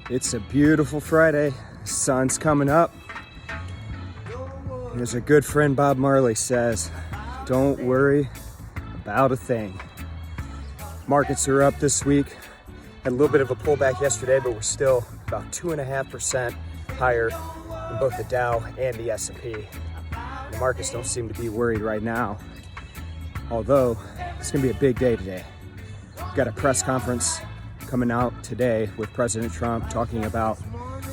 It's a beautiful Friday. Sun's coming up. As a good friend Bob Marley says, don't worry about a thing. Markets are up this week. Had a little bit of a pullback yesterday, but we're still about 2.5% higher in both the Dow and the S&P. The markets don't seem to be worried right now, although it's going to be a big day today. We've got a press conference coming out today with President Trump talking about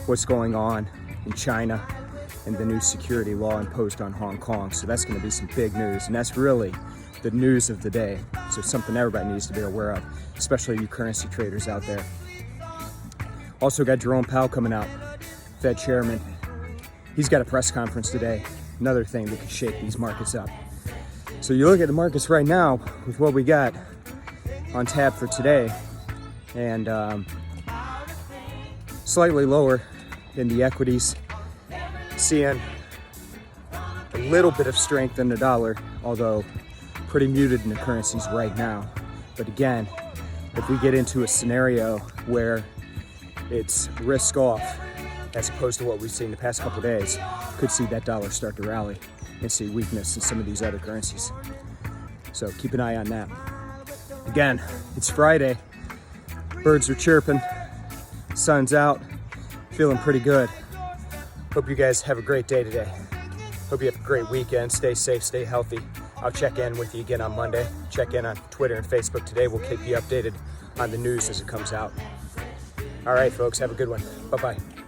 what's going on in China and the new security law imposed on Hong Kong. So that's going to be some big news, and that's really the news of the day. So something everybody needs to be aware of, especially you currency traders out there. Also got Chairman Powell coming out, Fed chairman. He's got a press conference today. Another thing that could shake these markets up. So you look at the markets right now with what we got on tap for today, and slightly lower in the equities, seeing a little bit of strength in the dollar, although pretty muted in the currencies right now. But again, if we get into a scenario where it's risk off as opposed to what we've seen the past couple of days, could see that dollar start to rally and see weakness in some of these other currencies. So keep an eye on that. Again, it's Friday. Birds are chirping, sun's out, feeling pretty good. Hope you guys have a great day today. Hope you have a great weekend. Stay safe, stay healthy. I'll check in with you again on Monday. Check in on Twitter and Facebook today. We'll keep you updated on the news as it comes out. All right, folks, have a good one. Bye-bye.